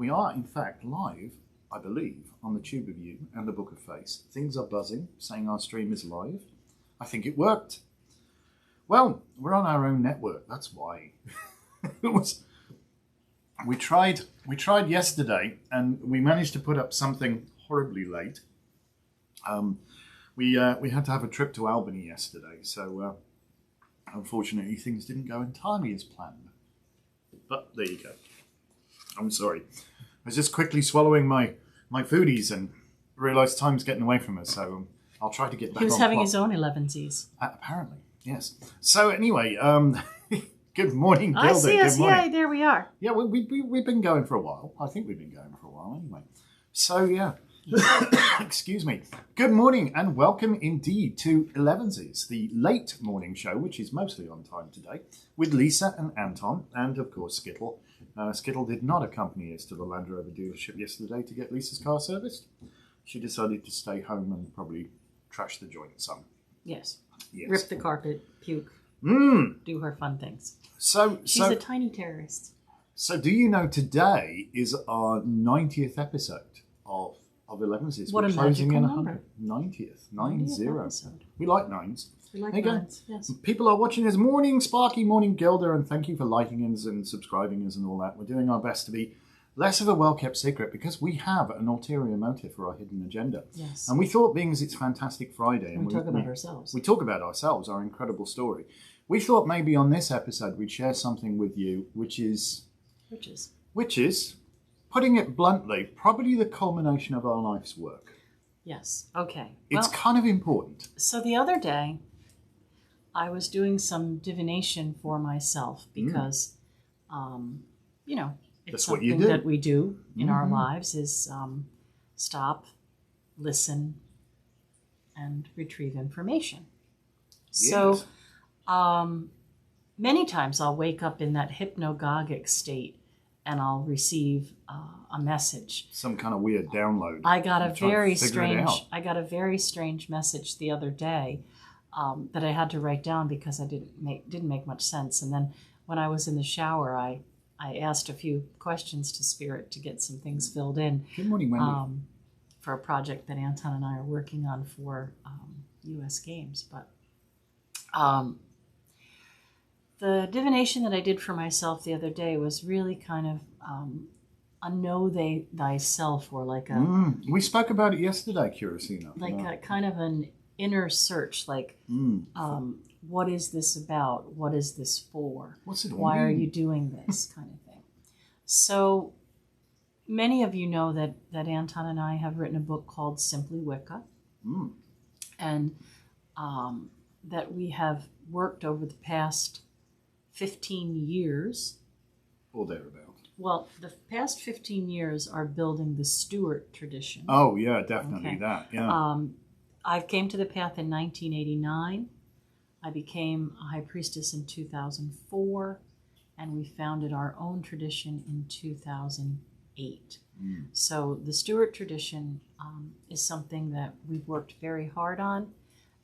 We are, in fact, live, I believe, on the Tube of You and the Book of Face. Things are buzzing, saying our stream is live. I think it worked. Well, we're on our own network, that's why. We tried yesterday, and we managed to put up something horribly late. We had to have a trip to Albany yesterday, so unfortunately things didn't go entirely as planned. But there you go. I'm sorry. I was just quickly swallowing my foodies and realised time's getting away from us, so I'll try to get back on. He was having his own Elevensies. Apparently, yes. So anyway, good morning, Gilda. I see us. Good morning. Yeah, there we are. Yeah, we've been going for a while. I think we've been going for a while anyway. So yeah. Excuse me. Good morning and welcome indeed to Elevensies, the late morning show, which is mostly on time today, with Lisa and Anton, and of course Skittle. Skittle did not accompany us to the Land Rover dealership yesterday to get Lisa's car serviced. She decided to stay home and probably trash the joint some. Yes. Yes. Rip the carpet, puke, do her fun things. She's a tiny terrorist. So do you know today is our 90th episode of Elevensies? What a magical number. 90th. 90. We like nines. We like nines, yes. People are watching us. Morning, Sparky. Morning, Gilda. And thank you for liking us and subscribing us and all that. We're doing our best to be less of a well-kept secret because we have an ulterior motive for our hidden agenda. Yes. And we thought, being as it's Fantastic Friday... And we talk about ourselves. We talk about ourselves, our incredible story. We thought maybe on this episode we'd share something with you, which is, putting it bluntly, probably the culmination of our life's work. Yes. Okay. It's kind of important. So the other day, I was doing some divination for myself because, it's That's what you something do. that we do in our lives is stop, listen, and retrieve information. Yes. So many times I'll wake up in that hypnagogic state and I'll receive a message. Some kind of weird download. I got a very strange message the other day that I had to write down because I didn't make much sense. And then when I was in the shower, I asked a few questions to Spirit to get some things filled in. Good morning, Wendy. For a project that Anton and I are working on for U.S. Games. But the divination that I did for myself the other day was really kind of a know thyself, or like a... We spoke about it yesterday, curiously enough. Like a kind of an inner search, like what is this about? What is this for? What's it all Why are mean? you doing this kind of thing? So many of you know that Anton and I have written a book called Simply Wicca, and that we have worked over the past 15 years. Or thereabout. Well, the past 15 years are building the Stewart Tradition. Oh, yeah, definitely that, yeah. I came to the path in 1989. I became a high priestess in 2004, and we founded our own tradition in 2008. So the Stewart Tradition is something that we've worked very hard on,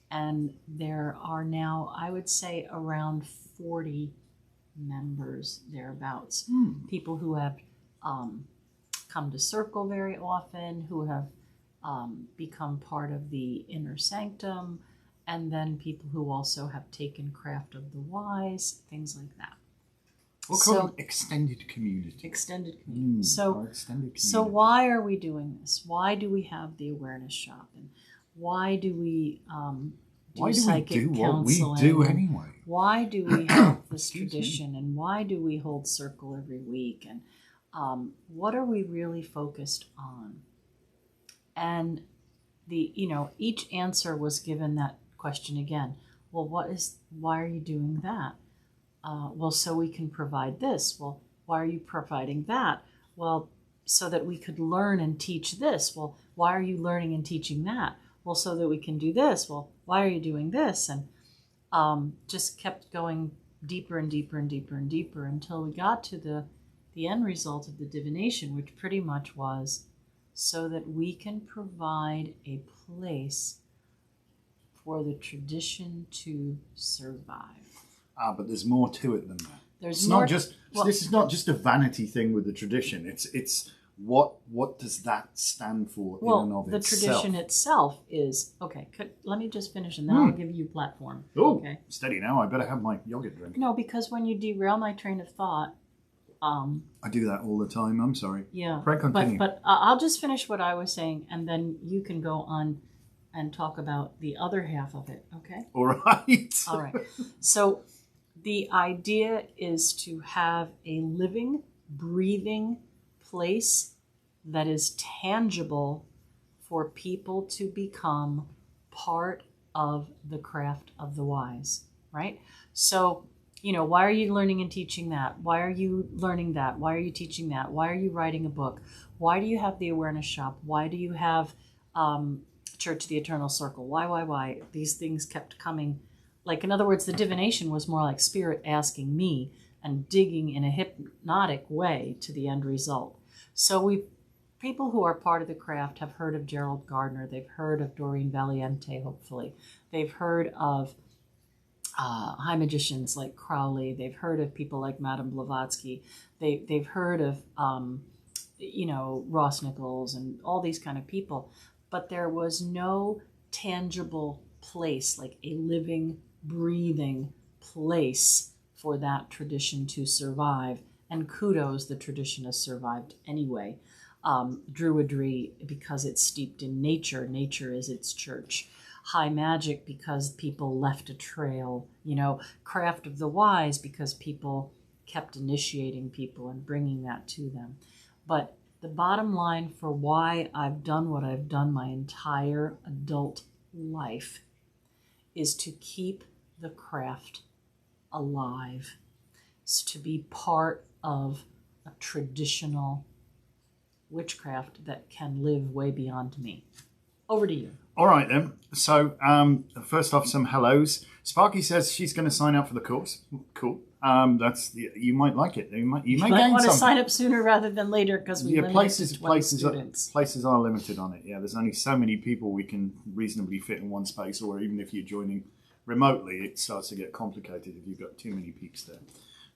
and there are now, I would say, around 40 members thereabouts. People who have come to Circle very often, who have become part of the Inner Sanctum, and then people who also have taken Craft of the Wise, things like that. We'll call them extended community. Extended community. Our extended community. So why are we doing this? Why do we have the awareness shop? And why do we psychic counseling? What we do anyway? Why do we have this tradition? And why do we hold Circle every week? And what are we really focused on? And each answer was given that question again. Well, why are you doing that? Well, so we can provide this. Well, why are you providing that? Well, so that we could learn and teach this. Well, why are you learning and teaching that? Well, so that we can do this. Well, why are you doing this? And just kept going deeper and deeper and deeper and deeper until we got to the end result of the divination, which pretty much was so that we can provide a place for the tradition to survive. But there's more to it than that. This is not just a vanity thing with the tradition. It's what does that stand for in and of the itself? tradition itself is, okay, let me just finish and then I'll give you platform. Oh, okay. Steady now. I better have my yogurt drink. No, because when you derail my train of thought... I do that all the time. I'm sorry. Yeah. Continue. But I'll just finish what I was saying and then you can go on and talk about the other half of it, okay? All right. All right. So the idea is to have a living, breathing place that is tangible for people to become part of the craft of the wise, right? So, why are you learning and teaching that? Why are you learning that? Why are you teaching that? Why are you writing a book? Why do you have the awareness shop? Why do you have Church of the Eternal Circle? Why? These things kept coming. Like, in other words, the divination was more like spirit asking me and digging in a hypnotic way to the end result. So people who are part of the craft have heard of Gerald Gardner. They've heard of Doreen Valiente, hopefully. They've heard of high magicians like Crowley. They've heard of people like Madame Blavatsky. They've heard of, Ross Nichols and all these kind of people. But there was no tangible place, like a living, breathing place for that tradition to survive. And kudos, the tradition has survived anyway. Druidry, because it's steeped in nature. Nature is its church. High magic, because people left a trail. Craft of the wise, because people kept initiating people and bringing that to them. But the bottom line for why I've done what I've done my entire adult life is to keep the craft alive. It's to be part of a traditional witchcraft that can live way beyond me. Over to you. All right, then. So, first off, some hellos. Sparky says she's going to sign up for the course. Cool. You might like it. You might gain want to something. sign up sooner rather than later because we places students. Places are limited on it. Yeah, there's only so many people we can reasonably fit in one space, or even if you're joining remotely, it starts to get complicated if you've got too many peeps there.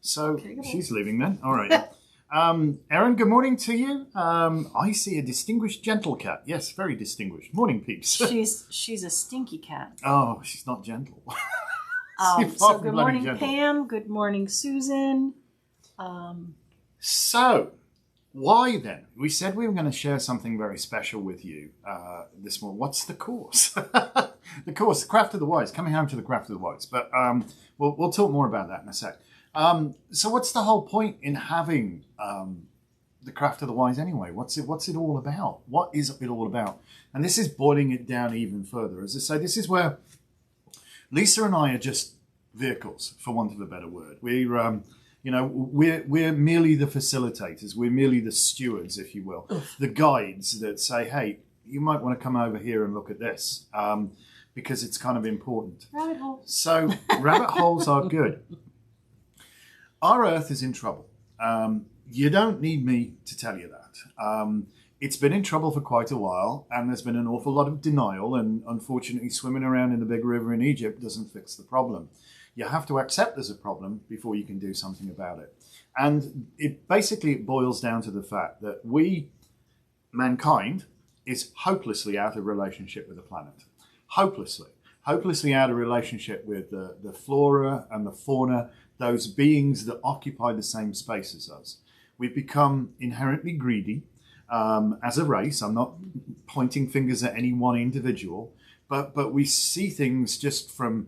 So she's leaving then. All right. Erin, good morning to you. I see a distinguished gentle cat. Yes, very distinguished. Morning, peeps. She's a stinky cat. Oh, she's not gentle. So good morning, gentle. Pam. Good morning, Susan. So, why then? We said we were going to share something very special with you this morning. What's the course? The course, the Craft of the Wise. Coming home to the Craft of the Wise. But we'll talk more about that in a sec. So what's the whole point in having the Craft of the Wise anyway? What's it all about? What is it all about? And this is boiling it down even further. As I say, this is where Lisa and I are just vehicles, for want of a better word. We're merely the facilitators. We're merely the stewards, if you will, the guides that say, hey, you might want to come over here and look at this because it's kind of important. Rabbit hole. So rabbit holes are good. Our Earth is in trouble. You don't need me to tell you that. It's been in trouble for quite a while, and there's been an awful lot of denial, and unfortunately swimming around in the big river in Egypt doesn't fix the problem. You have to accept there's a problem before you can do something about it. And it boils down to the fact that mankind, is hopelessly out of relationship with the planet. Hopelessly out of relationship with the flora and the fauna, those beings that occupy the same space as us. We've become inherently greedy as a race. I'm not pointing fingers at any one individual, but we see things just from,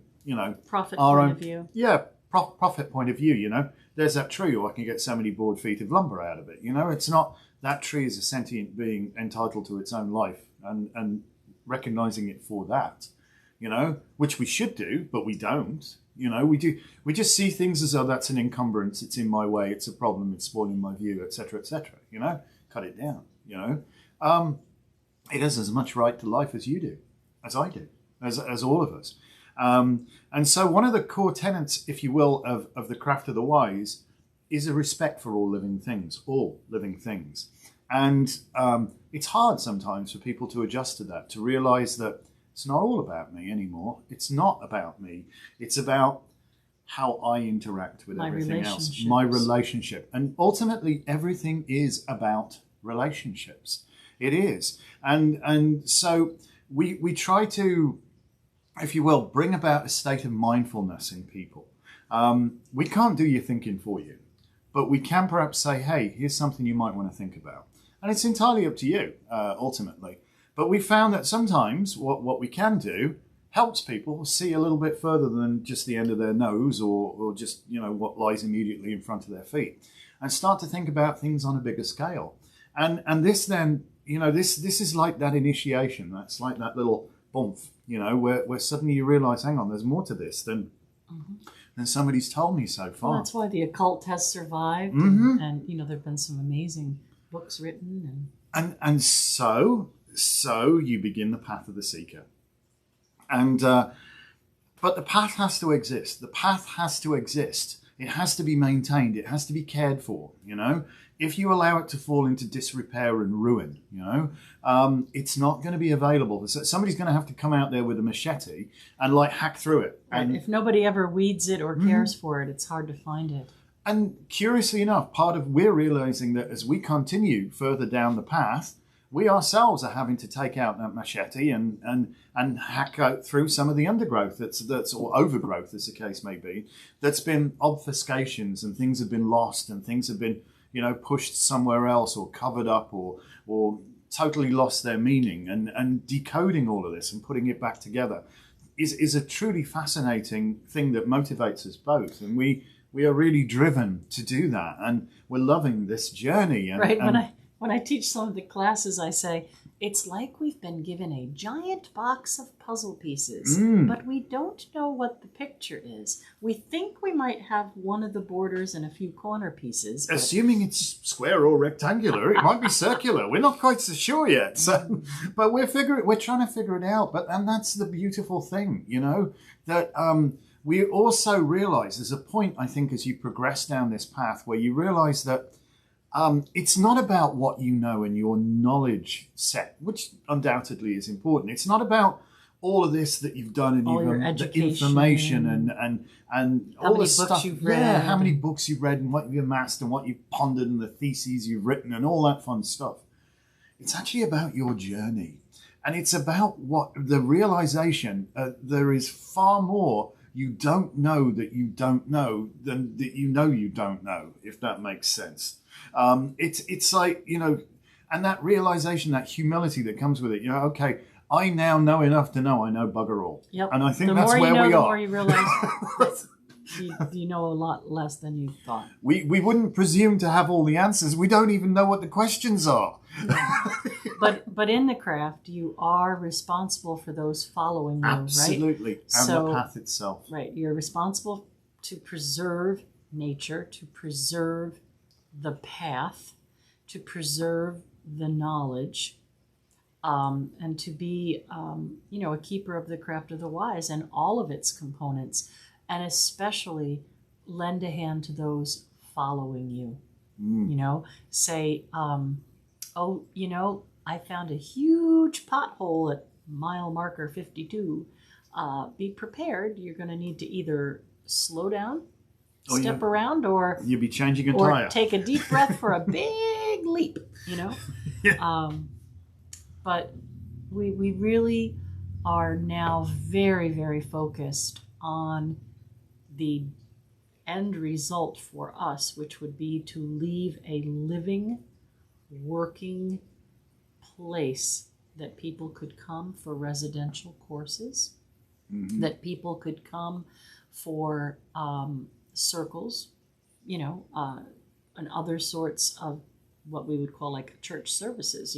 profit our point own of view. Yeah, profit point of view, There's that tree, or I can get so many board feet of lumber out of it. It's not, that tree is a sentient being entitled to its own life, and recognizing it for that, which we should do, but we don't. We just see things as though that's an encumbrance, it's in my way, it's a problem, it's spoiling my view, etc., etc. Cut it down. It has as much right to life as you do, as I do, as all of us. And so one of the core tenets, if you will, of the Craft of the Wise is a respect for all living things. And it's hard sometimes for people to adjust to that, to realize that it's not all about me anymore. It's not about me. It's about how I interact with everything else. My relationship. And ultimately, everything is about relationships. It is. And so we try to, if you will, bring about a state of mindfulness in people. We can't do your thinking for you, but we can perhaps say, hey, here's something you might want to think about. And it's entirely up to you, ultimately. But we found that sometimes what we can do helps people see a little bit further than just the end of their nose or just, what lies immediately in front of their feet, and start to think about things on a bigger scale. And this then, this is like that initiation. That's like that little bump, where suddenly you realize, hang on, there's more to this than somebody's told me so far. Well, that's why the occult has survived. And there have been some amazing books written. And so you begin the path of the seeker. And but the path has to exist. The path has to exist. It has to be maintained. It has to be cared for. If you allow it to fall into disrepair and ruin, it's not going to be available. So somebody's going to have to come out there with a machete and hack through it. And if nobody ever weeds it or cares for it, it's hard to find it. And curiously enough, we're realizing that as we continue further down the path, we ourselves are having to take out that machete and hack out through some of the undergrowth that's or overgrowth, as the case may be, that's been obfuscations, and things have been lost, and things have been pushed somewhere else or covered up or totally lost their meaning, and decoding all of this and putting it back together is a truly fascinating thing that motivates us both, and we are really driven to do that, and we're loving this journey. And when I teach some of the classes, I say, it's like we've been given a giant box of puzzle pieces, but we don't know what the picture is. We think we might have one of the borders and a few corner pieces. Assuming it's square or rectangular, it might be circular. We're not quite so sure yet. So, but we're trying to figure it out. And that's the beautiful thing, that we also realize there's a point, I think, as you progress down this path where you realize that it's not about what you know and your knowledge set, which undoubtedly is important. It's not about all of this that you've done and the information and all the stuff you've read. Yeah, how many books you've read and what you've amassed and what you've pondered and the theses you've written and all that fun stuff. It's actually about your journey, and it's about what the realization there is far more you don't know that you don't know than that you don't know, if that makes sense. It's like, and that realization, that humility that comes with it, okay, I now know enough to know I know bugger all. Yep. And I think the that's more where you know, we the are. more you realize you know a lot less than you thought. We wouldn't presume to have all the answers. We don't even know what the questions are. But in the craft, you are responsible for those following you, Absolutely. right? And the path itself. Right. You're responsible to preserve nature, to preserve the path, to preserve the knowledge, and to be, a keeper of the craft of the wise and all of its components, and especially lend a hand to those following you. Say, I found a huge pothole at mile marker 52. Be prepared. You're going to need to either slow down, step around, or you'll be changing a tire. Or take a deep breath for a big leap, Yeah. But we really are now very, very focused on the end result for us, which would be to leave a living, working place that people could come for residential courses, that people could come for circles, and other sorts of what we would call like church services,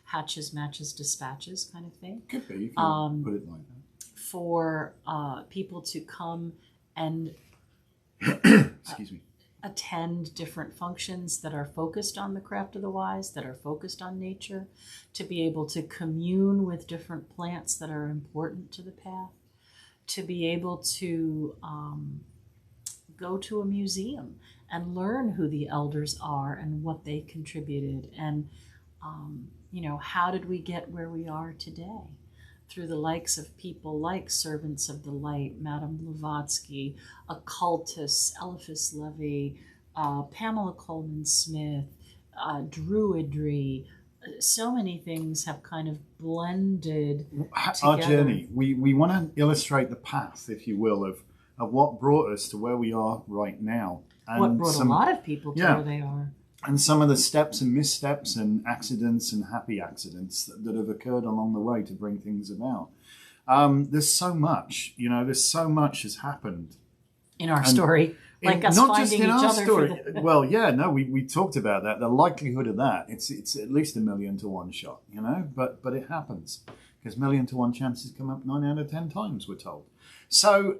hatches, matches, dispatches kind of thing. Could be, you can put it like that. For people to come and excuse me, attend different functions that are focused on the craft of the wise, that are focused on nature, to be able to commune with different plants that are important to the path, to be able to go to a museum and learn who the elders are and what they contributed, and how did we get where we are today, through the likes of people like Servants of the Light, Madame Blavatsky, occultists, Eliphas Levi, Pamela Coleman Smith, druidry. So many things have kind of blended Our together. journey. We want to illustrate the path, if you will, of what brought us to where we are right now. And What brought a lot of people to where they are. And some of the steps and missteps and accidents and happy accidents that have occurred along the way to bring things about. There's so much, there's so much has happened. In our story. Like us not finding just in each our other. story. Well, yeah, no, we talked about that. The likelihood of that, it's at least 1,000,000 to 1 shot, but it happens. Because 1,000,000 to 1 chances come up 9 out of 10 times, we're told. So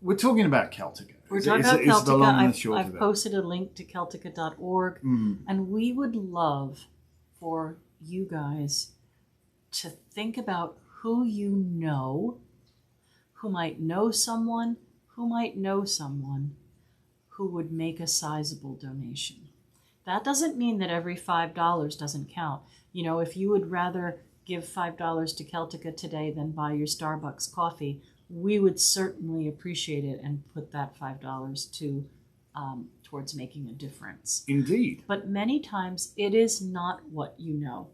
we're talking about Celtica. We're talking about Celtica. I've of it. posted a link to Celtica.org, and we would love for you guys to think about who you know, who might know someone, who would make a sizable donation. That doesn't mean that every $5 doesn't count. If you would rather give $5 to Celtica today than buy your Starbucks coffee, we would certainly appreciate it and put that $5 towards making a difference. Indeed. But many times it is not what you know.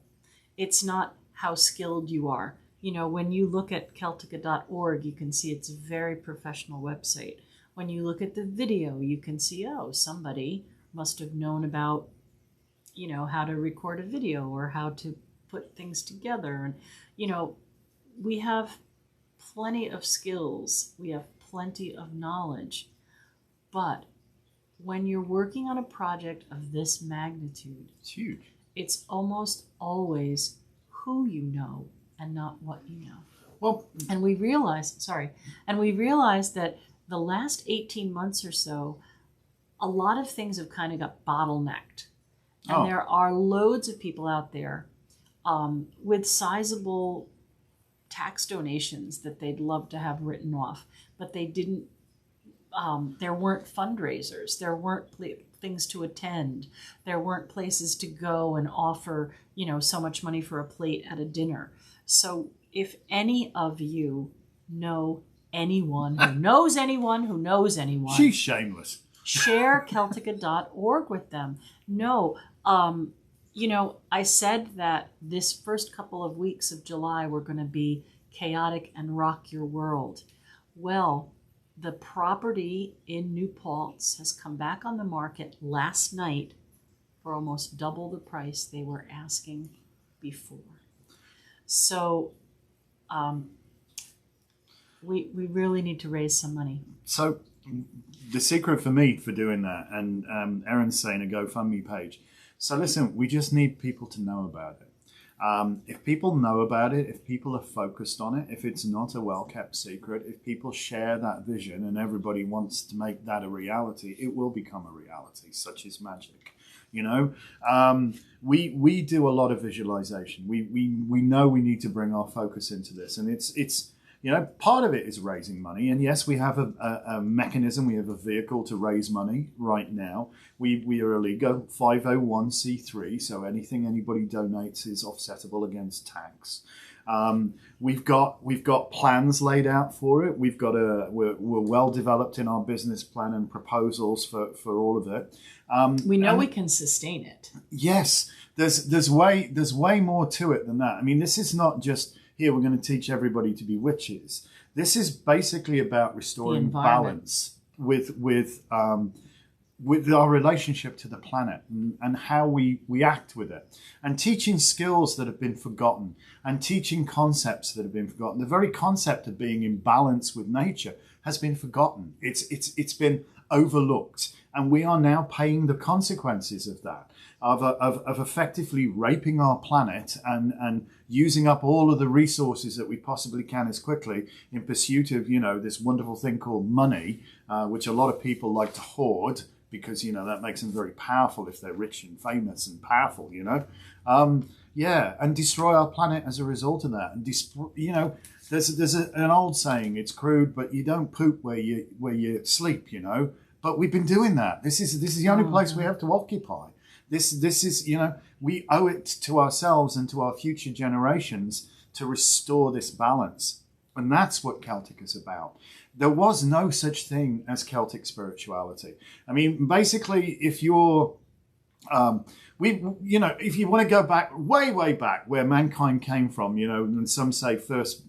It's not how skilled you are. When you look at Celtica.org, you can see it's a very professional website. When you look at the video, you can see, somebody must have known about, how to record a video or how to put things together. And, we have plenty of skills. We have plenty of knowledge. But when you're working on a project of this magnitude, it's huge. It's almost always who you know and not what you know. Well, and we realized that the last 18 months or so, a lot of things have kind of got bottlenecked. And there are loads of people out there with sizable tax donations that they'd love to have written off, but they didn't, there weren't fundraisers, there weren't things to attend, there weren't places to go and offer, so much money for a plate at a dinner. So if any of you know anyone who knows anyone who knows anyone, she's shameless. Share Celtica.org with them. No, I said that this first couple of weeks of July were going to be chaotic and rock your world. Well, the property in New Paltz has come back on the market last night for almost double the price they were asking before. So we really need to raise some money. So the secret for me for doing that, and Erin's saying a GoFundMe page. So listen, we just need people to know about it. If people know about it, if people are focused on it, if it's not a well-kept secret, if people share that vision and everybody wants to make that a reality, it will become a reality, such is magic. We do a lot of visualization. We know we need to bring our focus into this, and it's part of it is raising money. And yes, we have a mechanism, we have a vehicle to raise money right now. We are a legal 501c3, so anything anybody donates is offsettable against tax. We've got plans laid out for it. We're well developed in our business plan and proposals for all of it. We know we can sustain it. Yes, there's way more to it than that. I mean, this is not just here we're going to teach everybody to be witches. This is basically about restoring balance with our relationship to the planet and how we act with it, and teaching skills that have been forgotten and teaching concepts that have been forgotten. The very concept of being in balance with nature has been forgotten. It's been overlooked, and we are now paying the consequences of that, of effectively raping our planet and using up all of the resources that we possibly can as quickly in pursuit of this wonderful thing called money, which a lot of people like to hoard, because that makes them very powerful if they're rich and famous and powerful, and destroy our planet as a result of that. And there's an old saying, it's crude, but you don't poop where you sleep, But we've been doing that. This is the only place we have to occupy. This is we owe it to ourselves and to our future generations to restore this balance. And that's what Celtic is about. There was no such thing as Celtic spirituality. I mean, basically, if you're, if you want to go back, way back where mankind came from, and some say first,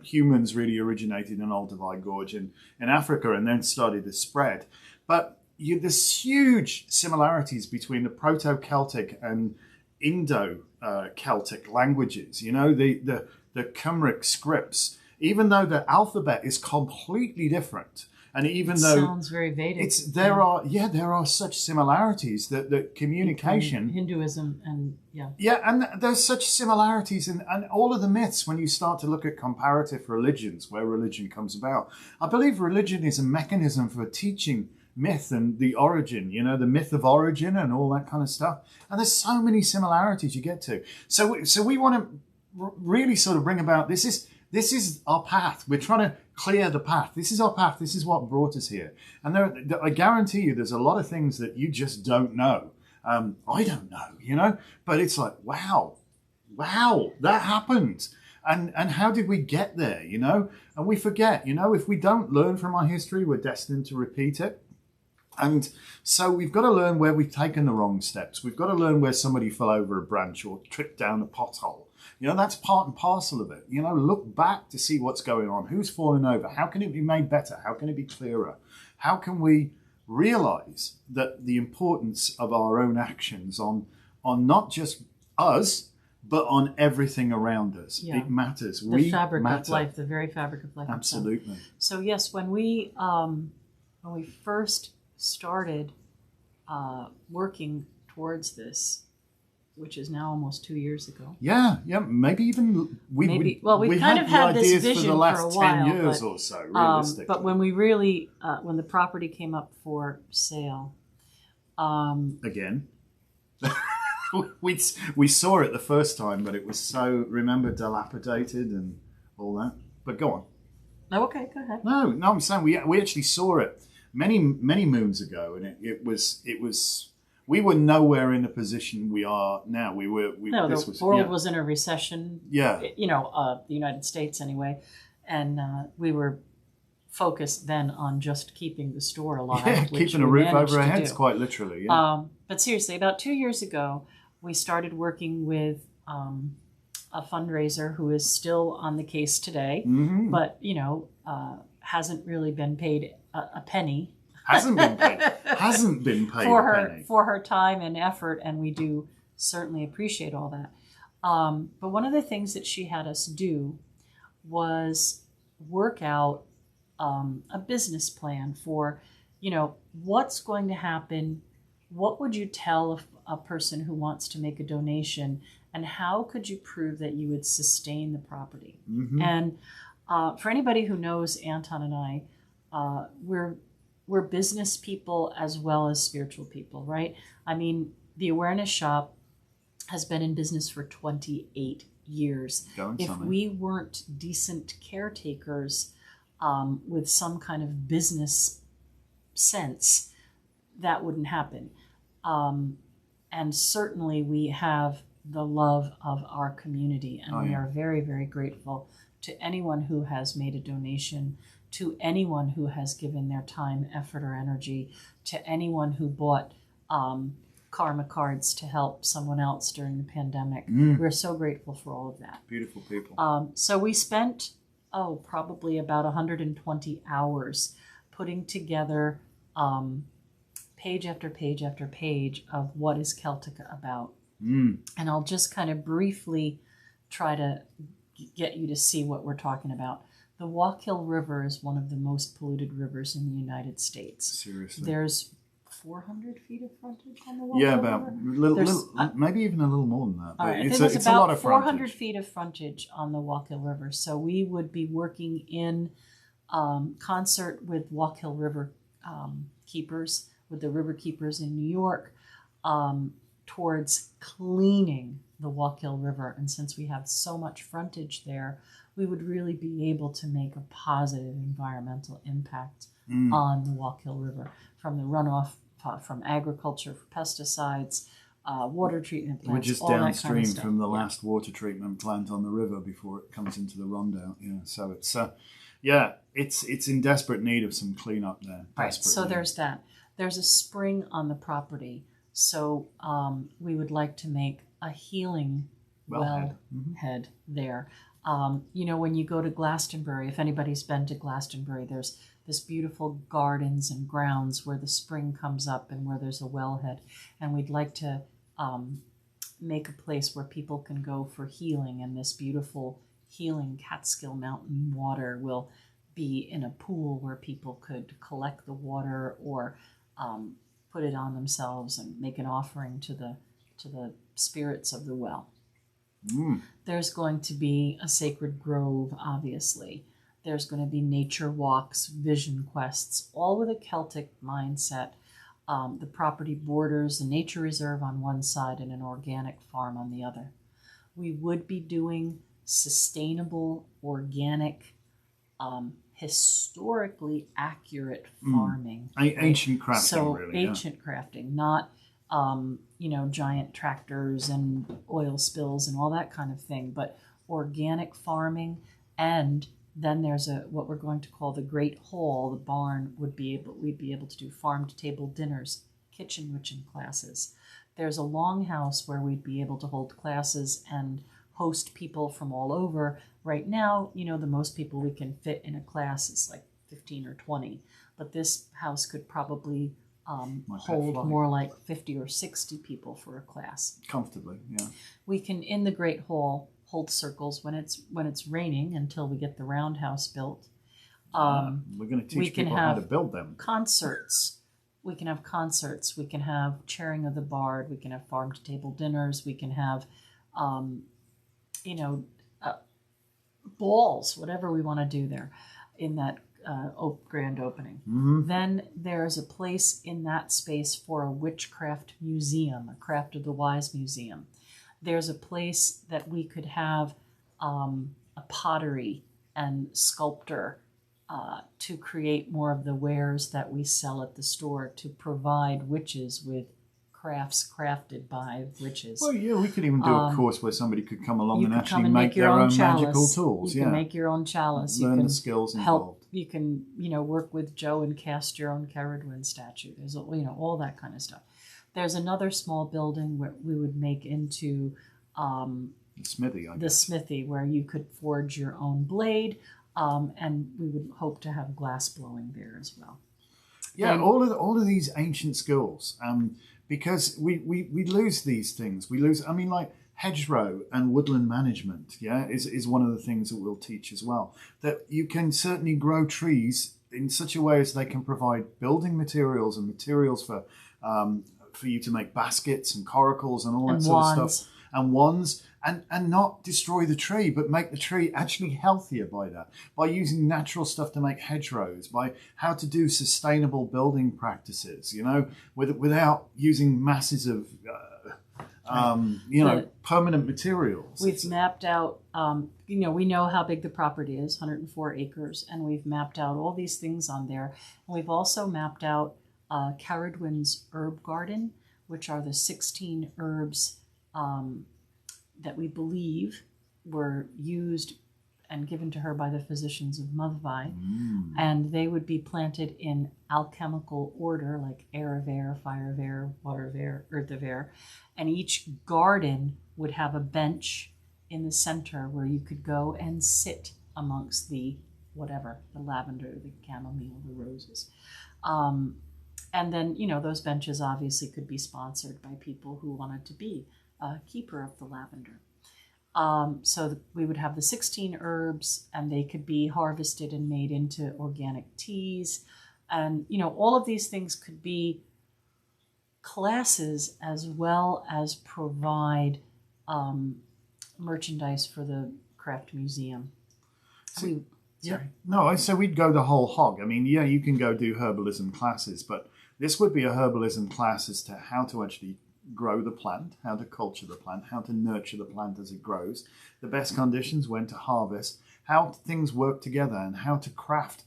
humans really originated in Olduvai Gorge in Africa and then started to spread. But there's huge similarities between the Proto-Celtic and Indo-Celtic languages, the Cymric scripts. Even though the alphabet is completely different, and even though sounds very Vedic, there are such similarities that communication, Hinduism, and and there's such similarities and all of the myths. When you start to look at comparative religions, where religion comes about, I believe religion is a mechanism for teaching myth and the origin, the myth of origin and all that kind of stuff. And there's so many similarities you get to. So we want to really sort of bring about This is our path. We're trying to clear the path. This is our path. This is what brought us here. And I guarantee you there's a lot of things that you just don't know. I don't know, but it's like, wow, that happened. And how did we get there, And we forget, if we don't learn from our history, we're destined to repeat it. And so we've got to learn where we've taken the wrong steps. We've got to learn where somebody fell over a branch or tripped down a pothole. That's part and parcel of it. Look back to see what's going on. Who's fallen over? How can it be made better? How can it be clearer? How can we realize that the importance of our own actions on not just us, but on everything around us? Yeah. It matters. The fabric of life, the very fabric of life. Absolutely. So yes, when we first started working towards this, which is now almost 2 years ago. Yeah, maybe even we've kind of had this vision for the last for a while, 10 years or so, realistically. But when we really, when the property came up for sale, again, we saw it the first time, but it was so, remember, dilapidated and all that. But go on. Oh, okay, go ahead. No, I'm saying we actually saw it many moons ago, and it was. We were nowhere in the position we are now. The world was in a recession. Yeah. The United States anyway. And we were focused then on just keeping the store alive. Yeah, keeping a roof over our heads, quite literally. Yeah. But seriously, about 2 years ago, we started working with a fundraiser who is still on the case today, but, hasn't really been paid a penny. Hasn't been paid for her time and effort, and we do certainly appreciate all that. But one of the things that she had us do was work out a business plan for, what's going to happen. What would you tell a person who wants to make a donation, and how could you prove that you would sustain the property? Mm-hmm. And for anybody who knows Anton and I, we're business people as well as spiritual people, right? I mean, the Awareness Shop has been in business for 28 years. If we weren't decent caretakers with some kind of business sense, that wouldn't happen. And certainly we have the love of our community, and we are very, very grateful to anyone who has made a donation, to anyone who has given their time, effort, or energy, to anyone who bought karma cards to help someone else during the pandemic. We're so grateful for all of that. Beautiful people. So we spent, probably about 120 hours putting together page after page after page of what is Celtica about. And I'll just kind of briefly try to get you to see what we're talking about. The Wachkill River is one of the most polluted rivers in the United States. Seriously. There's 400 feet of frontage on the Wachkill River? Maybe even a little more than that. But I think it's about a lot of 400 feet of frontage on the Wachkill River. So we would be working in concert with Wachkill River keepers, with the river keepers in New York, towards cleaning the Wachkill River. And since we have so much frontage there, we would really be able to make a positive environmental impact on the Wachkill River, from the runoff from agriculture, for pesticides, water treatment plants. We're just all that downstream kind of stuff. from the last water treatment plant on the river before it comes into the Rondout. Yeah, so it's in desperate need of some cleanup there. Right. So there's that. There's a spring on the property, so we would like to make a healing wellhead there. When you go to Glastonbury, if anybody's been to Glastonbury, there's this beautiful gardens and grounds where the spring comes up and where there's a wellhead, and we'd like to make a place where people can go for healing, and this beautiful healing Catskill Mountain water will be in a pool where people could collect the water or put it on themselves and make an offering to the spirits of the well. There's going to be a sacred grove, obviously. There's going to be nature walks, vision quests, all with a Celtic mindset. The property borders the nature reserve on one side and an organic farm on the other. We would be doing sustainable, organic, historically accurate farming. Ancient crafting, so really. Ancient crafting, not giant tractors and oil spills and all that kind of thing, but organic farming. And then there's what we're going to call the Great Hall. The barn we'd be able to do farm to table dinners, kitchen witching classes. There's a longhouse where we'd be able to hold classes and host people from all over. Right now, the most people we can fit in a class is like 15 or 20, but this house could probably hold more like 50 or 60 people for a class. Comfortably, yeah. We can, in the Great Hall, hold circles when it's raining until we get the roundhouse built. We're going to teach people how to build them. Concerts. We can have concerts. We can have chairing of the bard. We can have farm to table dinners. We can have, balls, whatever we want to do there in that grand opening. Then there's a place in that space for a witchcraft museum, a Craft of the Wise museum. There's a place that we could have a pottery and sculptor to create more of the wares that we sell at the store to provide witches with crafts crafted by witches. Well, yeah, we could even do a course where somebody could come along and actually and make their own chalice. magical tools. You can make your own chalice. Learn you can the skills help. involved. You can, work with Joe and cast your own Caradwin statue. There's, all that kind of stuff. There's another small building where we would make into the smithy, I guess. The smithy, where you could forge your own blade, and we would hope to have glass blowing there as well. Yeah, all of these ancient skills, because we lose these things. We lose. I mean, like hedgerow and woodland management. Yeah, is one of the things that we'll teach as well. That you can certainly grow trees in such a way as they can provide building materials and materials for you to make baskets and coracles and all that sort of stuff. And wands, and not destroy the tree, but make the tree actually healthier by that, by using natural stuff to make hedgerows, by how to do sustainable building practices, without using masses of, permanent materials. We've mapped out, we know how big the property is, 104 acres, and we've mapped out all these things on there. And we've also mapped out Caradwin's herb garden, which are the 16 herbs that we believe were used and given to her by the physicians of Motherby. And they would be planted in alchemical order, like air of air, fire of air, water of air, earth of air. And each garden would have a bench in the center where you could go and sit amongst the lavender, the chamomile, the roses. And then, those benches obviously could be sponsored by people who wanted to be a keeper of the lavender. So we would have the 16 herbs, and they could be harvested and made into organic teas. And, all of these things could be classes as well as provide merchandise for the craft museum. So we'd go the whole hog. I mean, yeah, you can go do herbalism classes, but this would be a herbalism class as to how to actually grow the plant, how to culture the plant, how to nurture the plant as it grows, the best conditions, when to harvest, how things work together, and how to craft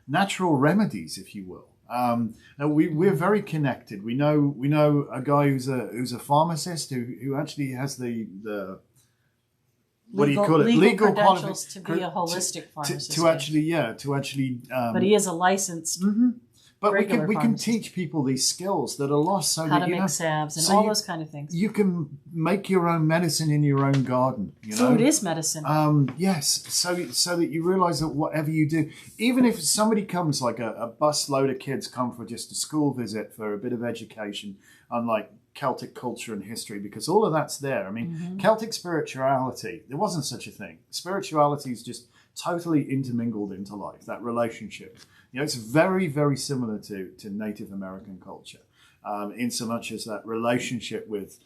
natural remedies, if you will. And we're very connected. We know a guy who's a pharmacist who actually has the what do you call it? Legal credentials to be a holistic pharmacist. To actually. But he is a licensed. But we can teach people these skills that are lost, so how that to make salves and all those kind of things. You can make your own medicine in your own garden. Food is medicine. Yes, so that you realize that whatever you do, even if somebody comes, like a bus load of kids come for just a school visit for a bit of education on like Celtic culture and history, because all of that's there. I mean, Celtic spirituality, there wasn't such a thing. Spirituality is just totally intermingled into life, that relationship. It's very, very similar to Native American culture, in so much as that relationship with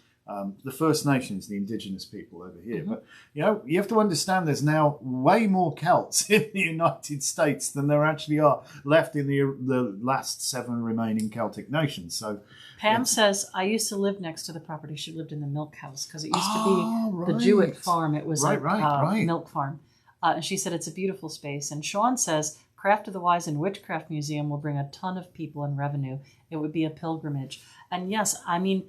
the First Nations, the indigenous people over here. But, you have to understand there's now way more Celts in the United States than there actually are left in the last 7 remaining Celtic nations. So Pam says, I used to live next to the property. She lived in the milk house because it used to be the Jewett farm. It was a milk farm. And she said it's a beautiful space. And Sean says, Craft of the Wise and Witchcraft Museum will bring a ton of people and revenue. It would be a pilgrimage. And yes, I mean,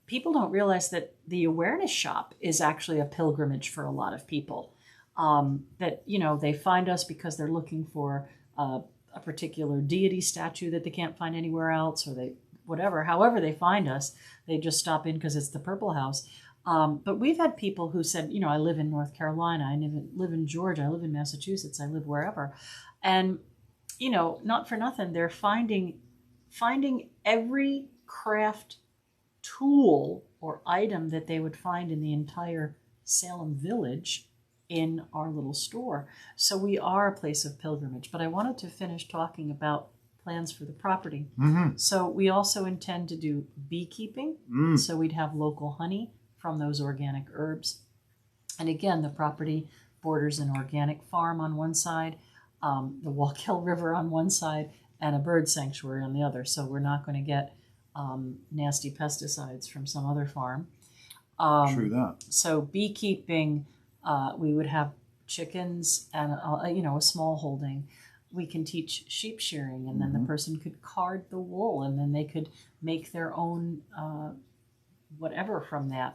people don't realize that the awareness shop is actually a pilgrimage for a lot of people. That, they find us because they're looking for a particular deity statue that they can't find anywhere else, or however they find us, they just stop in because it's the Purple House. But we've had people who said, I live in North Carolina, I live in Georgia, I live in Massachusetts, I live wherever. And, not for nothing, they're finding every craft tool or item that they would find in the entire Salem village in our little store. So we are a place of pilgrimage. But I wanted to finish talking about plans for the property. So we also intend to do beekeeping. So we'd have local honey from those organic herbs. And again, the property borders an organic farm on one side, the Wallkill River on one side, and a bird sanctuary on the other. So we're not going to get nasty pesticides from some other farm. True that. So beekeeping, we would have chickens and a small holding. We can teach sheep shearing, and then the person could card the wool, and then they could make their own whatever from that.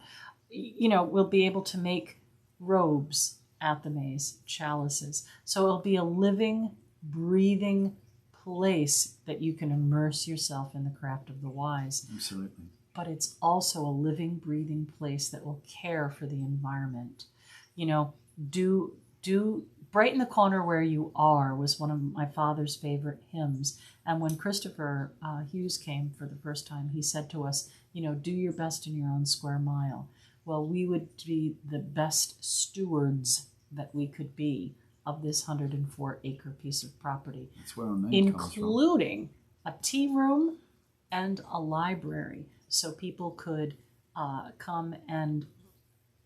We'll be able to make robes at the maze, chalices. So it'll be a living, breathing place that you can immerse yourself in the craft of the wise. Absolutely. But it's also a living, breathing place that will care for the environment. Do Brighten the Corner Where You Are was one of my father's favorite hymns. And when Christopher Hughes came for the first time, he said to us, do your best in your own square mile. Well, we would be the best stewards that we could be of this 104-acre piece of property. That's where our name comes from. Including a tea room and a library, so people could come and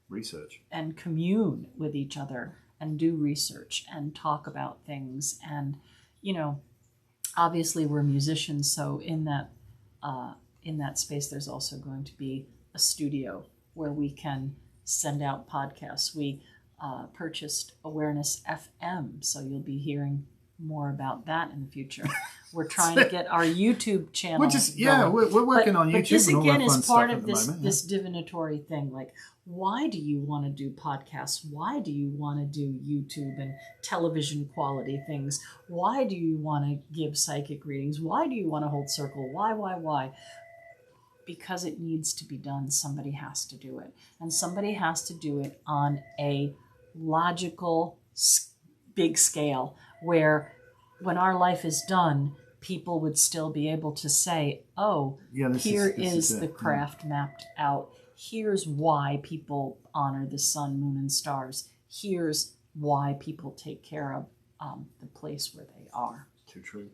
research and commune with each other and do research and talk about things. And obviously we're musicians, so in that space there's also going to be a studio where we can send out podcasts. We purchased Awareness FM, so you'll be hearing more about that in the future. We're trying to get our YouTube channel. Which is, we're working on YouTube. But this and all again that fun is part stuff of at the moment, this divinatory thing. Like, why do you want to do podcasts? Why do you want to do YouTube and television quality things? Why do you want to give psychic readings? Why do you want to hold circle? Why? Because it needs to be done. Somebody has to do it. And somebody has to do it on a logical, big scale, where when our life is done, people would still be able to say, here is the craft mapped out. Here's why people honor the sun, moon, and stars. Here's why people take care of the place where they are. Too true.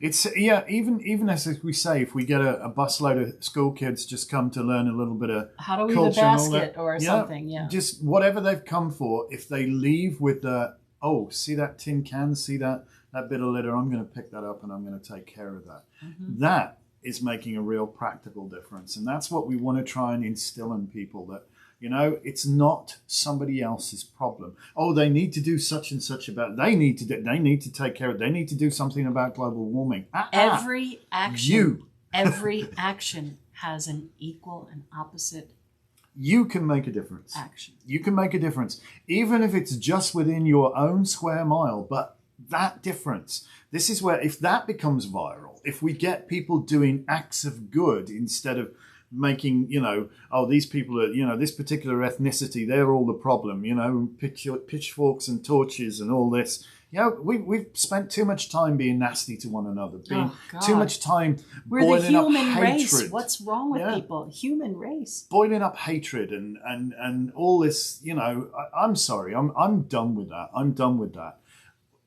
It's even as we say, if we get a busload of school kids just come to learn a little bit of how to weave a basket or something, just whatever they've come for. If they leave with see that tin can, see that bit of litter, I'm going to pick that up and I'm going to take care of that. That is making a real practical difference, and that's what we want to try and instill in people, It's not somebody else's problem. Oh, they need to do such and such about. They need to take care of. They need to do something about global warming. Every action has an equal and opposite. You can make a difference. Action. You can make a difference, even if it's just within your own square mile. But that difference, this is where, if that becomes viral, if we get people doing acts of good instead of making, these people are, this particular ethnicity, they're all the problem, pitchforks and torches and all this. We've spent too much time being nasty to one another, too much time boiling up hatred. We're the human race. What's wrong with people? Human race. Boiling up hatred and all this, I'm sorry, I'm done with that. I'm done with that.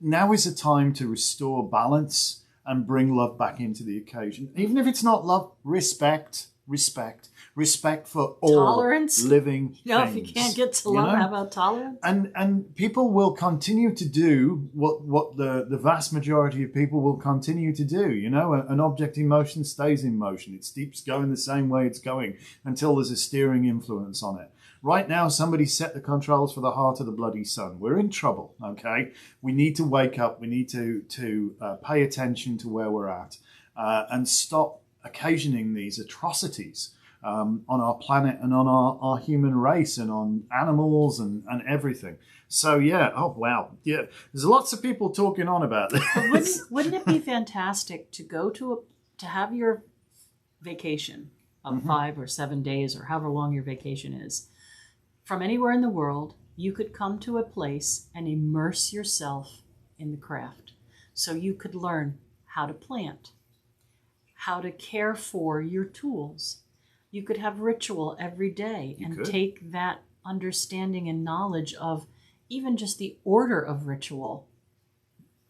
Now is a time to restore balance and bring love back into the occasion. Even if it's not love, respect for all tolerance. Living things. If you can't get to love, how about tolerance? And people will continue to do what the vast majority of people will continue to do. An object in motion stays in motion. It keeps going the same way it's going until there's a steering influence on it. Right now, somebody set the controls for the heart of the bloody sun. We're in trouble, okay? We need to wake up. We need to pay attention to where we're at and stop occasioning these atrocities on our planet and on our human race and on animals and everything. So, there's lots of people talking on about this. But wouldn't it be fantastic to go to have your vacation of 5 or 7 days or however long your vacation is, from anywhere in the world? You could come to a place and immerse yourself in the craft. So you could learn how to plant, how to care for your tools. You could have ritual every day and take that understanding and knowledge of even just the order of ritual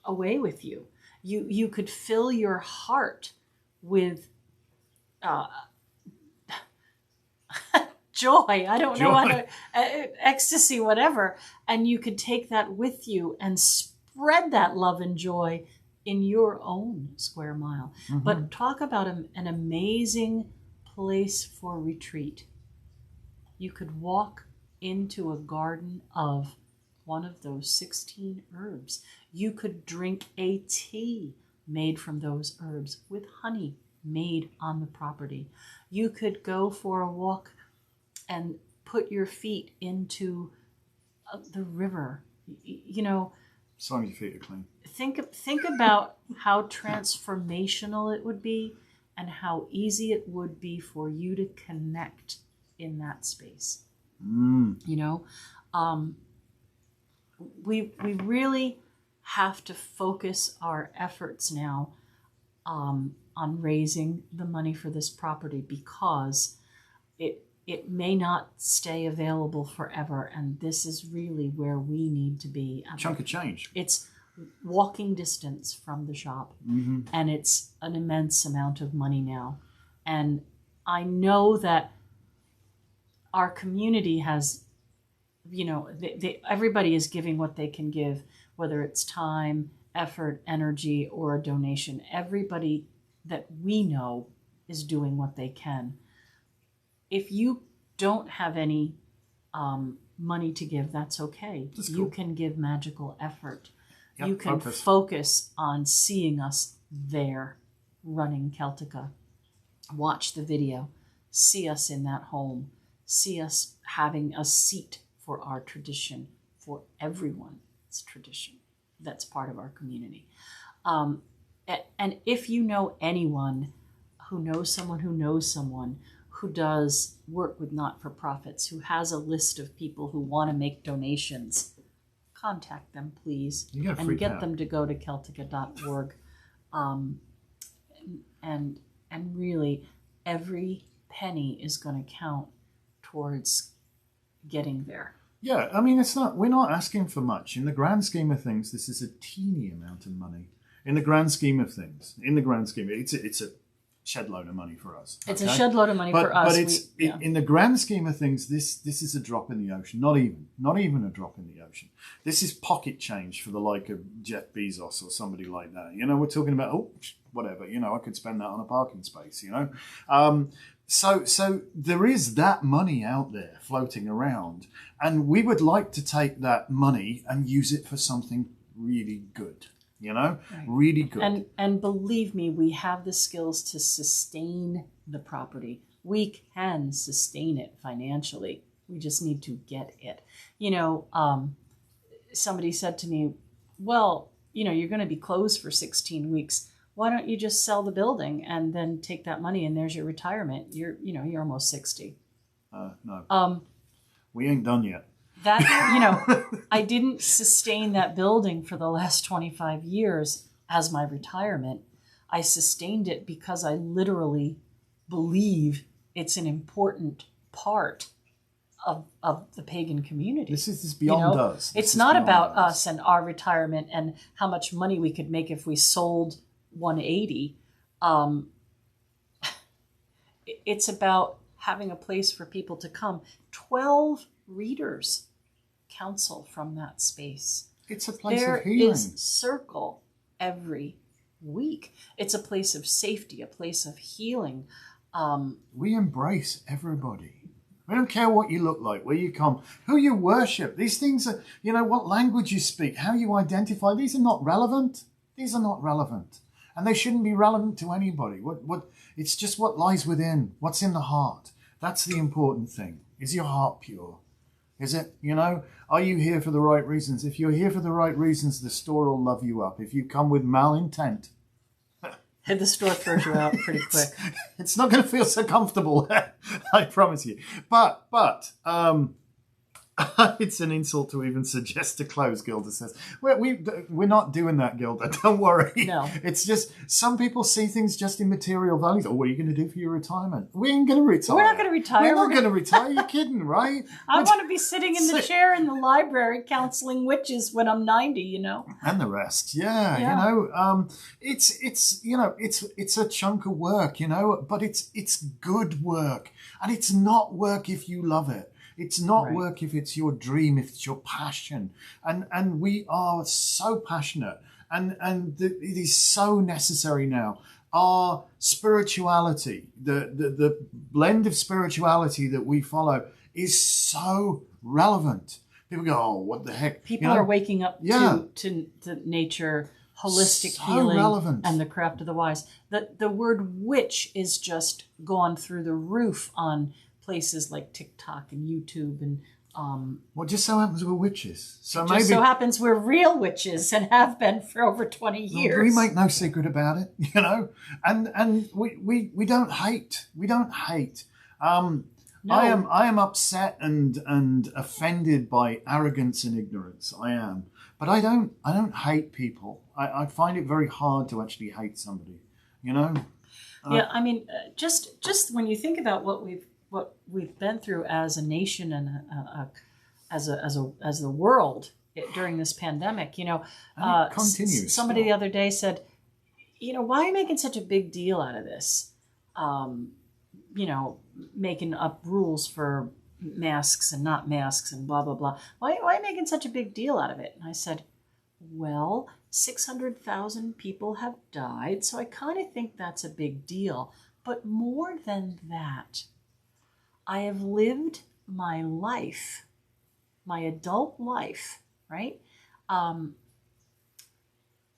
away with you. You could fill your heart with joy. I don't know how to, ecstasy, whatever. And you could take that with you and spread that love and joy in your own square mile. But talk about an amazing place for retreat. You could walk into a garden of one of those 16 herbs. You could drink a tea made from those herbs with honey made on the property. You could go for a walk and put your feet into the river. As long as your feet are clean. Think about how transformational it would be and how easy it would be for you to connect in that space. We really have to focus our efforts now on raising the money for this property, because it may not stay available forever, and this is really where we need to be. Chunk of change. It's walking distance from the shop, and it's an immense amount of money now. And I know that our community has, everybody is giving what they can give, whether it's time, effort, energy, or a donation. Everybody that we know is doing what they can. If you don't have any money to give, that's okay. That's cool. You can give magical effort. Yep, you can focus on seeing us there running Celtica. Watch the video. See us in that home. See us having a seat for our tradition, for everyone's tradition that's part of our community. And if you know anyone who knows someone who does work with not-for-profits, who has a list of people who want to make donations, contact them, please, and get them to go to Celtica.org. And really, every penny is going to count towards getting there. Yeah, I mean, we're not asking for much. In the grand scheme of things, this is a teeny amount of money. In the grand scheme of things, it's a shed load of money for us. It's a shed load of money for us. But in the grand scheme of things, this is a drop in the ocean. Not even a drop in the ocean. This is pocket change for the like of Jeff Bezos or somebody like that. We're talking about, whatever, I could spend that on a parking space, So there is that money out there floating around, and we would like to take that money and use it for something really good, right. Really good. And believe me, we have the skills to sustain the property. We can sustain it financially. We just need to get it. Somebody said to me, well, you're going to be closed for 16 weeks. Why don't you just sell the building and then take that money and there's your retirement? You're almost 60. No. We ain't done yet. I didn't sustain that building for the last 25 years as my retirement. I sustained it because I literally believe it's an important part of the pagan community. This is beyond us. It's not about us and our retirement and how much money we could make if we sold 180. It's about having a place for people to come. 12 readers counsel from that space. It's a place of healing. There is circle every week. It's a place of safety, a place of healing. We embrace everybody. We don't care what you look like, where you come, who you worship. These things are, what language you speak, how you identify. These are not relevant. These are not relevant. And they shouldn't be relevant to anybody. It's just what lies within, what's in the heart. That's the important thing. Is your heart pure? Is it, are you here for the right reasons? If you're here for the right reasons, the store will love you up. If you come with malintent, the store throws you out pretty quick. It's not going to feel so comfortable, I promise you. But it's an insult to even suggest to close, Gilda says. We're not doing that, Gilda. Don't worry. No. It's just some people see things just in material values. Oh, what are you going to do for your retirement? We ain't going to retire. We're not going to retire. We're not going to retire. You're kidding, right? I want to be sitting in the chair in the library counseling witches when I'm 90, And the rest. Yeah. It's a chunk of work, but it's good work. And it's not work if you love it. It's not right. work if it's your dream, if it's your passion. And we are so passionate. And it is so necessary now. Our spirituality, the blend of spirituality that we follow is so relevant. People go, oh, what the heck? People are waking up to nature, holistic healing, relevant. And the craft of the wise. The word witch is just gone through the roof on places like TikTok and YouTube and well, just so happens we're witches. So maybe just so happens we're real witches and have been for over 20 years. We make no secret about it, and we don't hate. We don't hate. No. I am upset and offended by arrogance and ignorance. I am, but I don't hate people. I find it very hard to actually hate somebody. Yeah, I mean, just when you think about what we've been through as a nation and as the world during this pandemic, continues. Somebody the other day said, why are you making such a big deal out of this? Making up rules for masks and not masks and blah blah blah. Why are you making such a big deal out of it? And I said, well, 600,000 people have died, so I kind of think that's a big deal. But more than that, I have lived my life, my adult life, right,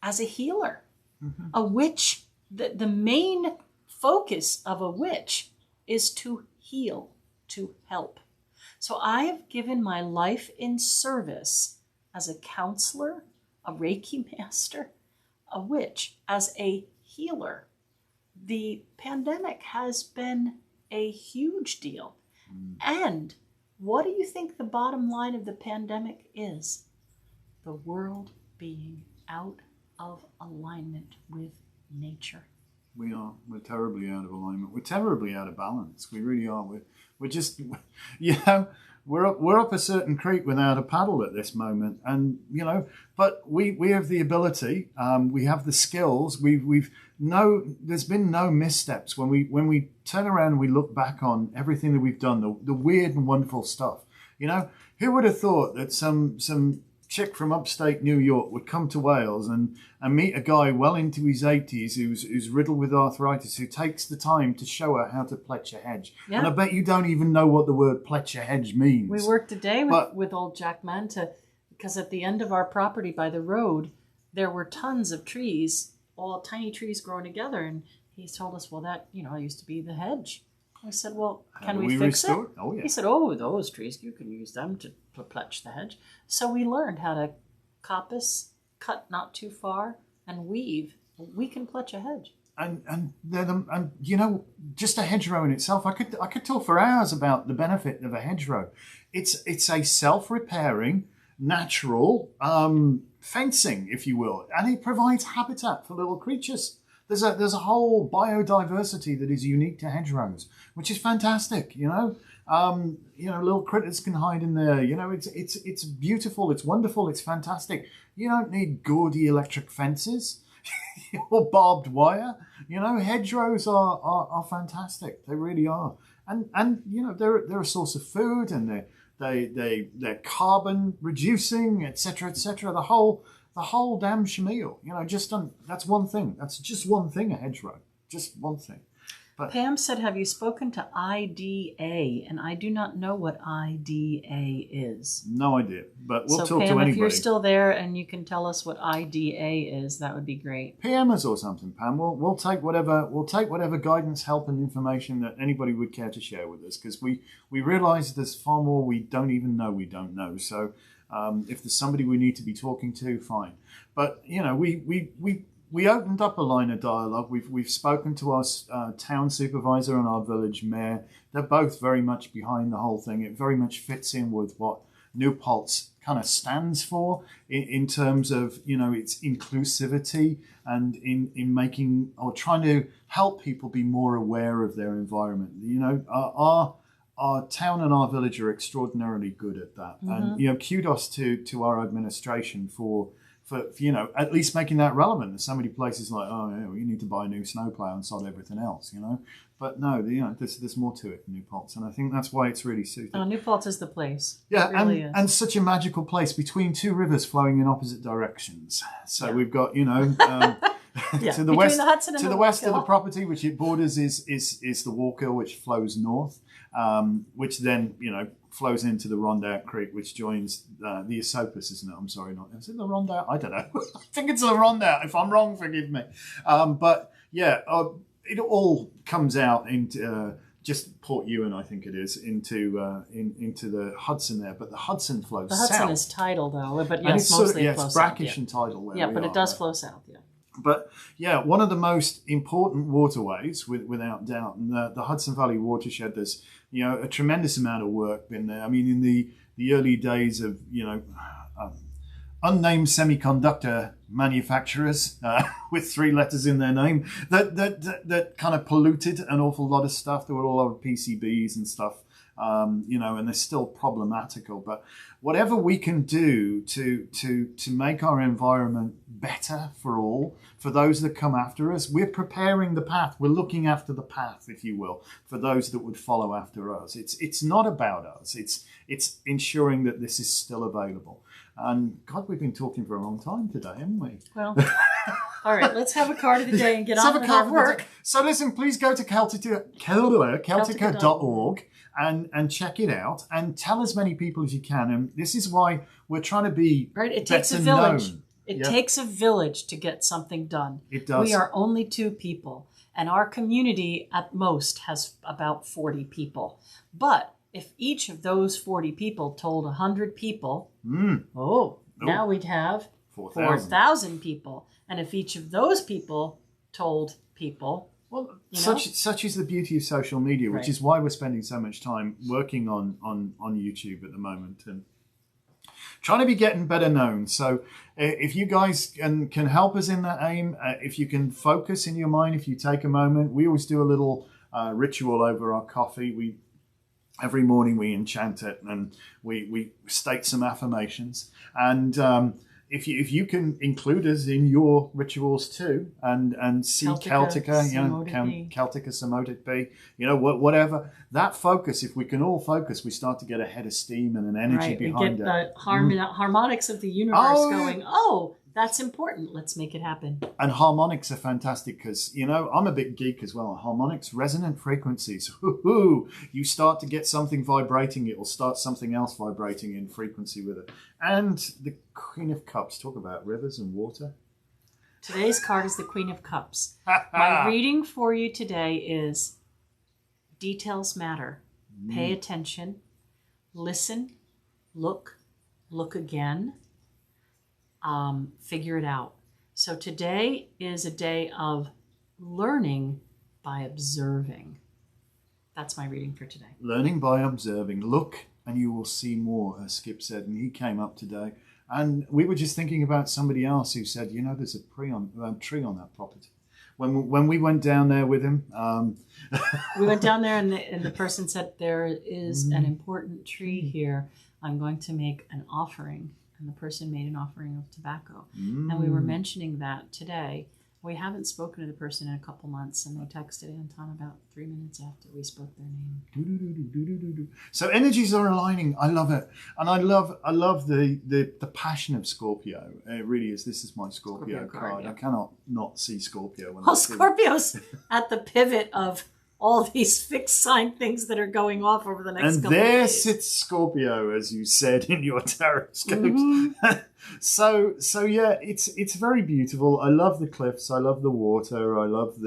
as a healer. Mm-hmm. A witch, the main focus of a witch is to heal, to help. So I have given my life in service as a counselor, a Reiki master, a witch, as a healer. The pandemic has been a huge deal. And what do you think the bottom line of the pandemic is? The world being out of alignment with nature. We are. We're terribly out of alignment. We're terribly out of balance. We really are. We're just, we're up a certain creek without a paddle at this moment. And, but we have the ability, we have the skills, there's been no missteps when we turn around and we look back on everything that we've done, the weird and wonderful stuff. Who would have thought that some chick from upstate New York would come to Wales and meet a guy well into his 80s who's riddled with arthritis, who takes the time to show her how to pletch a hedge. Yeah. And I bet you don't even know what the word pletch a hedge means. We worked a day with old Jack Mann because at the end of our property by the road, there were tons of trees, all tiny trees growing together. And he told us, well, that, used to be the hedge. I said, well, can we fix it? Oh, yeah. He said, oh, those trees, you can use them to pletch the hedge. So we learned how to coppice, cut not too far, and weave. We can pletch a hedge. And just a hedgerow in itself, I could talk for hours about the benefit of a hedgerow. It's a self-repairing, natural fencing, if you will, and it provides habitat for little creatures. There's a whole biodiversity that is unique to hedgerows, which is fantastic. Little critters can hide in there. It's beautiful. It's wonderful. It's fantastic. You don't need gaudy electric fences or barbed wire. Hedgerows are fantastic. They really are. And they're a source of food, and they're carbon reducing, etc., etc. The whole damn shameel, that's one thing. That's just one thing, a hedgerow. Just one thing. But Pam said, have you spoken to IDA? And I do not know what IDA is. No idea, but we'll talk Pam, to anybody. if you're still there and you can tell us what IDA is, that would be great. PM us or something, Pam. We'll take whatever guidance, help, and information that anybody would care to share with us, because we realise there's far more we don't even know we don't know. So if there's somebody we need to be talking to, fine. But we opened up a line of dialogue. We've spoken to our town supervisor and our village mayor. They're both very much behind the whole thing. It very much fits in with what New Paltz kind of stands for in terms of its inclusivity and in making or trying to help people be more aware of their environment. Our town and our village are extraordinarily good at that, and kudos to our administration for at least making that relevant. There's so many places like, you need to buy a new snowplow and sod everything else, But no, there's more to it in New Paltz, and I think that's why it's really suited. New Paltz is the place. Yeah, it really is. And such a magical place between two rivers flowing in opposite directions. So we've got, to the west, to the west of the property, which it borders, is the Walker, which flows north, which then flows into the Rondout Creek, which joins the Esopus, isn't it? I'm sorry, is it the Rondout? I don't know. I think it's the Rondout. If I'm wrong, forgive me. It all comes out into just Port Ewan, I think it is, into the Hudson there. But the Hudson flows south. The Hudson is tidal, though. But yes, mostly it flows it's brackish and tidal. But it does flow south, yeah. But one of the most important waterways, without doubt, and the Hudson Valley watershed. There's a tremendous amount of work been there. I mean, in the early days of unnamed semiconductor manufacturers with 3 letters in their name that kind of polluted an awful lot of stuff. There were all over PCBs and stuff. And they're still problematical. But whatever we can do to make our environment better for all, for those that come after us, we're preparing the path. We're looking after the path, if you will, for those that would follow after us. It's not about us. It's ensuring that this is still available. And God, we've been talking for a long time today, haven't we? Well, all right, let's have a card of the day and get on with our work. So listen, please go to Celtica.org and check it out and tell as many people as you can. And this is why we're trying to be it takes a village. It takes a village to get something done. It does. We are only 2 people, and our community at most has about 40 people. But if each of those 40 people told 100 people, now we'd have 4,000 people. And if each of those people told people, well, such is the beauty of social media, which is why we're spending so much time working on YouTube at the moment and trying to be getting better known. So if you guys can help us in that aim, if you can focus in your mind, if you take a moment, we always do a little ritual over our coffee. Every morning we enchant it and we state some affirmations. And if you can include us in your rituals too, and see Celtica, Celtica, Samotic Bee, whatever that focus. If we can all focus, we start to get a head of steam and an energy behind it. We get the harmonics of the universe going. Oh, that's important. Let's make it happen. And harmonics are fantastic because, I'm a bit geek as well. Harmonics, resonant frequencies. You start to get something vibrating, it will start something else vibrating in frequency with it. And the Queen of Cups, talk about rivers and water. Today's card is the Queen of Cups. My reading for you today is details matter. Pay attention. Listen. Look again. Figure it out. So today is a day of learning by observing. That's my reading for today. Learning by observing. Look and you will see more, as Skip said. And he came up today. And we were just thinking about somebody else who said, there's a tree on that property. When we went down there with him. We went down there and the person said, there is an important tree here. I'm going to make an offering. And the person made an offering of tobacco. And we were mentioning that today. We haven't spoken to the person in a couple months, and they texted Anton about 3 minutes after we spoke their name. So energies are aligning. I love it. And I love the passion of Scorpio. It really is. This is my Scorpio card. Yeah. I cannot not see Scorpio. Scorpio's at the pivot of all these fixed sign things that are going off over the next couple of days. And there sits Scorpio, as you said in your tarot scopes. So yeah, it's very beautiful. I love the cliffs. I love the water. I love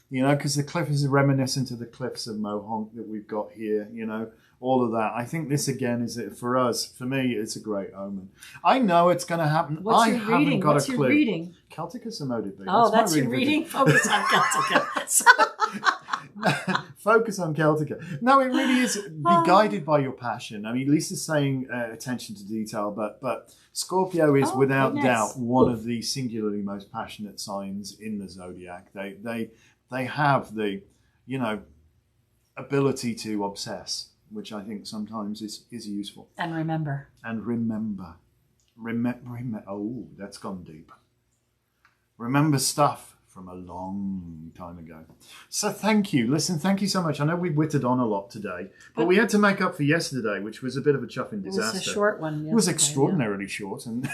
because the cliff is reminiscent of the cliffs of Mohonk that we've got here, all of that. I think this again is it for us. For me, it's a great omen. I know it's going to happen. What's your reading? What's your reading? Celtica Samotic Bee. Oh, that's your reading? Focus on Celtica. Focus on Celtica. No, it really is. Be guided by your passion. I mean, Lisa's saying attention to detail, but Scorpio is without doubt one of the singularly most passionate signs in the zodiac. They have the ability to obsess, which I think sometimes is useful. And remember. Oh, that's gone deep. Remember stuff from a long time ago. So thank you. Listen, thank you so much. I know we whittled on a lot today, but we had to make up for yesterday, which was a bit of a chuffing disaster. It was a short one. It was extraordinarily short and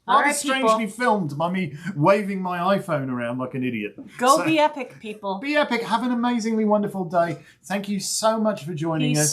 rather strangely filmed by me waving my iPhone around like an idiot. Be epic, people. Be epic. Have an amazingly wonderful day. Thank you so much for joining us.